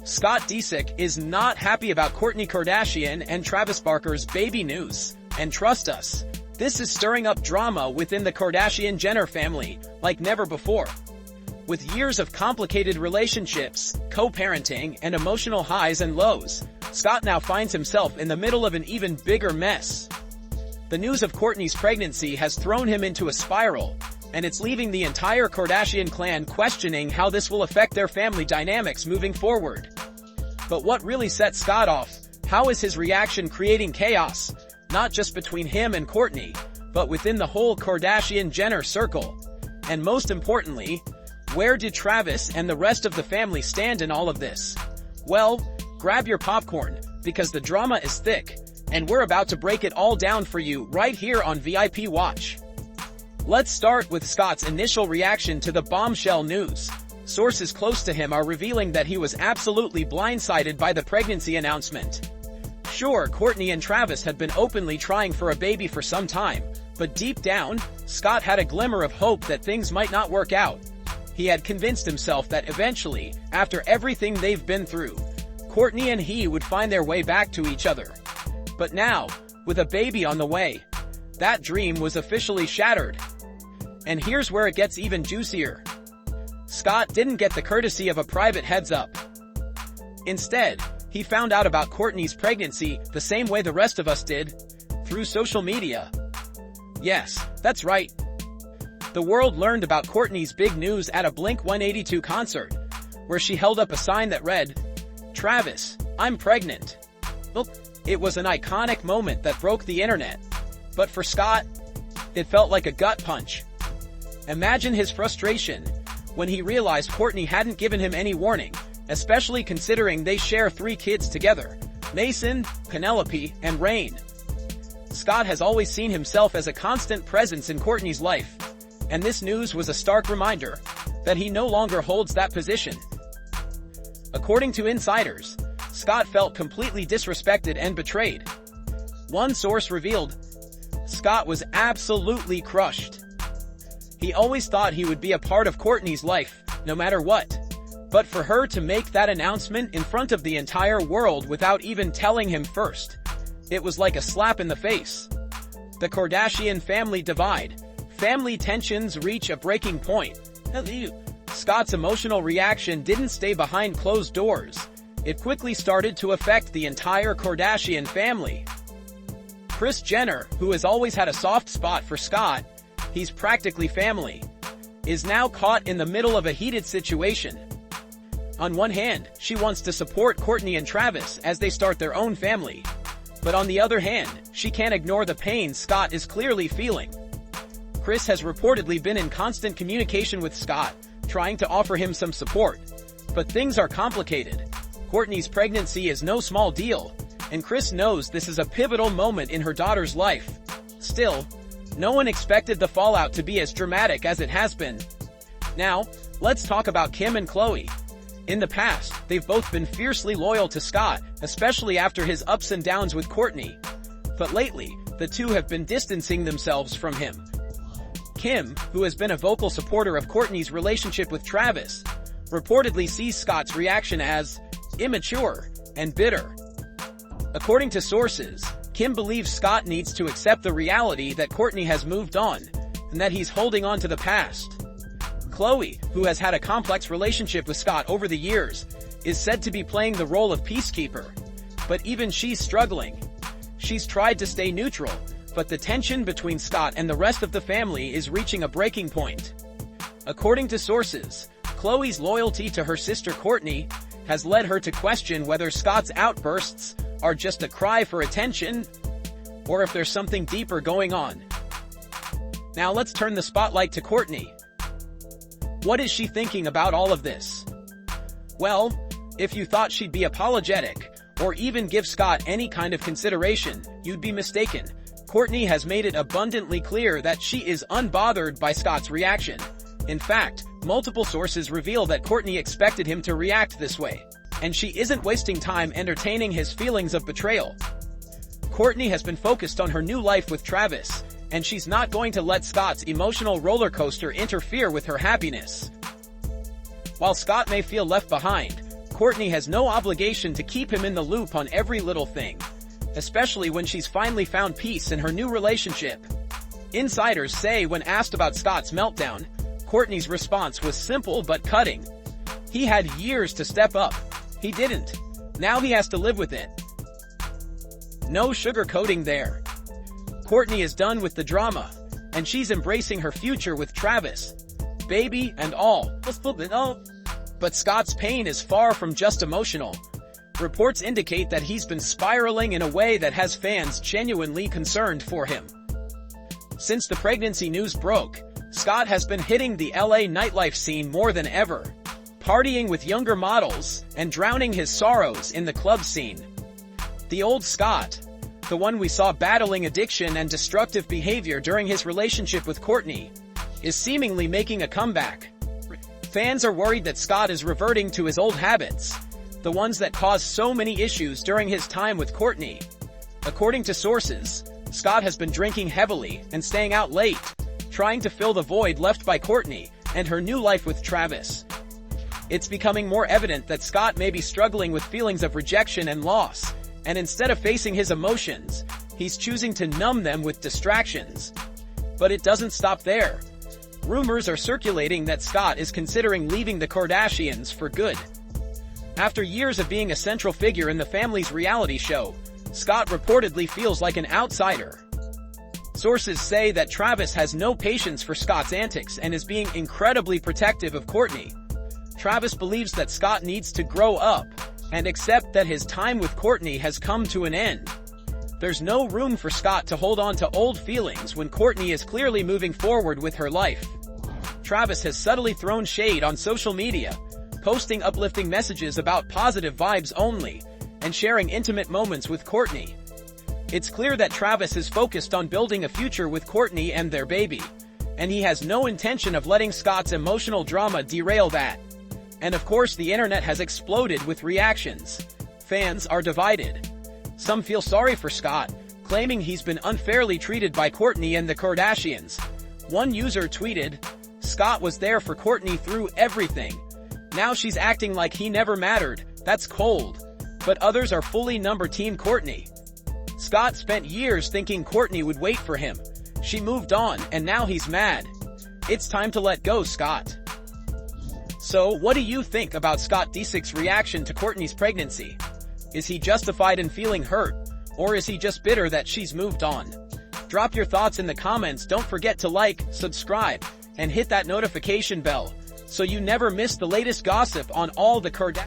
Scott Disick is not happy about Kourtney Kardashian and Travis Barker's baby news. And trust us, this is stirring up drama within the Kardashian-Jenner family like never before. With years of complicated relationships, co-parenting, and emotional highs and lows, Scott now finds himself in the middle of an even bigger mess. The news of Kourtney's pregnancy has thrown him into a spiral, and it's leaving the entire Kardashian clan questioning how this will affect their family dynamics moving forward. But what really set Scott off? How is his reaction creating chaos, not just between him and Kourtney, but within the whole Kardashian-Jenner circle? And most importantly, where did Travis and the rest of the family stand in all of this? Well, grab your popcorn, because the drama is thick, and we're about to break it all down for you right here on VIP Watch. Let's start with Scott's initial reaction to the bombshell news. Sources close to him are revealing that he was absolutely blindsided by the pregnancy announcement. Sure, Kourtney and Travis had been openly trying for a baby for some time, but deep down, Scott had a glimmer of hope that things might not work out. He had convinced himself that eventually, after everything they've been through, Kourtney and he would find their way back to each other. But now, with a baby on the way, that dream was officially shattered. And here's where it gets even juicier. Scott didn't get the courtesy of a private heads-up. Instead, he found out about Kourtney's pregnancy the same way the rest of us did, through social media. Yes, that's right. The world learned about Kourtney's big news at a Blink-182 concert, where she held up a sign that read, "Travis, I'm pregnant." Look, it was an iconic moment that broke the internet. But for Scott, it felt like a gut punch. Imagine his frustration when he realized Kourtney hadn't given him any warning, especially considering they share 3 kids together: Mason, Penelope, and Rain. Scott has always seen himself as a constant presence in Kourtney's life, and this news was a stark reminder that he no longer holds that position. According to insiders, Scott felt completely disrespected and betrayed. One source revealed, Scott was absolutely crushed. He always thought he would be a part of Kourtney's life, no matter what. But for her to make that announcement in front of the entire world without even telling him first, it was like a slap in the face. The Kardashian family divide. Family tensions reach a breaking point. Scott's emotional reaction didn't stay behind closed doors. It quickly started to affect the entire Kardashian family. Kris Jenner, who has always had a soft spot for Scott, he's practically family, is now caught in the middle of a heated situation. On one hand, she wants to support Kourtney and Travis as they start their own family. But on the other hand, she can't ignore the pain Scott is clearly feeling. Kris has reportedly been in constant communication with Scott, trying to offer him some support. But things are complicated. Kourtney's pregnancy is no small deal, and Kris knows this is a pivotal moment in her daughter's life. Still, no one expected the fallout to be as dramatic as it has been. Now, let's talk about Kim and Khloe. In the past, they've both been fiercely loyal to Scott, especially after his ups and downs with Kourtney. But lately, the two have been distancing themselves from him. Kim, who has been a vocal supporter of Kourtney's relationship with Travis, reportedly sees Scott's reaction as immature and bitter. According to sources, Kim believes Scott needs to accept the reality that Kourtney has moved on, and that he's holding on to the past. Khloe, who has had a complex relationship with Scott over the years, is said to be playing the role of peacekeeper. But even she's struggling. She's tried to stay neutral, but the tension between Scott and the rest of the family is reaching a breaking point. According to sources, Khloe's loyalty to her sister Kourtney has led her to question whether Scott's outbursts are just a cry for attention, or if there's something deeper going on. Now let's turn the spotlight to Kourtney. What is she thinking about all of this? Well, if you thought she'd be apologetic, or even give Scott any kind of consideration, you'd be mistaken. Kourtney has made it abundantly clear that she is unbothered by Scott's reaction. In fact, multiple sources reveal that Kourtney expected him to react this way, and she isn't wasting time entertaining his feelings of betrayal. Kourtney has been focused on her new life with Travis, and she's not going to let Scott's emotional roller coaster interfere with her happiness. While Scott may feel left behind, Kourtney has no obligation to keep him in the loop on every little thing, especially when she's finally found peace in her new relationship. Insiders say when asked about Scott's meltdown, Kourtney's response was simple but cutting. He had years to step up. He didn't. Now he has to live with it. No sugarcoating there. Kourtney is done with the drama, and she's embracing her future with Travis, baby and all. But Scott's pain is far from just emotional. Reports indicate that he's been spiraling in a way that has fans genuinely concerned for him. Since the pregnancy news broke, Scott has been hitting the LA nightlife scene more than ever, partying with younger models and drowning his sorrows in the club scene. The old Scott, the one we saw battling addiction and destructive behavior during his relationship with Kourtney, is seemingly making a comeback. Fans are worried that Scott is reverting to his old habits, the ones that caused so many issues during his time with Kourtney. According to sources, Scott has been drinking heavily and staying out late, trying to fill the void left by Kourtney and her new life with Travis. It's becoming more evident that Scott may be struggling with feelings of rejection and loss, and instead of facing his emotions, he's choosing to numb them with distractions. But it doesn't stop there. Rumors are circulating that Scott is considering leaving the Kardashians for good. After years of being a central figure in the family's reality show, Scott reportedly feels like an outsider. Sources say that Travis has no patience for Scott's antics and is being incredibly protective of Kourtney. Travis believes that Scott needs to grow up and accept that his time with Kourtney has come to an end. There's no room for Scott to hold on to old feelings when Kourtney is clearly moving forward with her life. Travis has subtly thrown shade on social media, posting uplifting messages about positive vibes only, and sharing intimate moments with Kourtney. It's clear that Travis is focused on building a future with Kourtney and their baby, and he has no intention of letting Scott's emotional drama derail that. And of course the internet has exploded with reactions. Fans are divided. Some feel sorry for Scott, claiming he's been unfairly treated by Kourtney and the Kardashians. One user tweeted, "Scott was there for Kourtney through everything. Now she's acting like he never mattered. That's cold." But others are fully Team Kourtney. Scott spent years thinking Kourtney would wait for him. She moved on, and now he's mad. It's time to let go, Scott. So, what do you think about Scott Disick's reaction to Kourtney's pregnancy? Is he justified in feeling hurt, or is he just bitter that she's moved on? Drop your thoughts in the comments. Don't forget to like, subscribe, and hit that notification bell, so you never miss the latest gossip on all the Kardashians.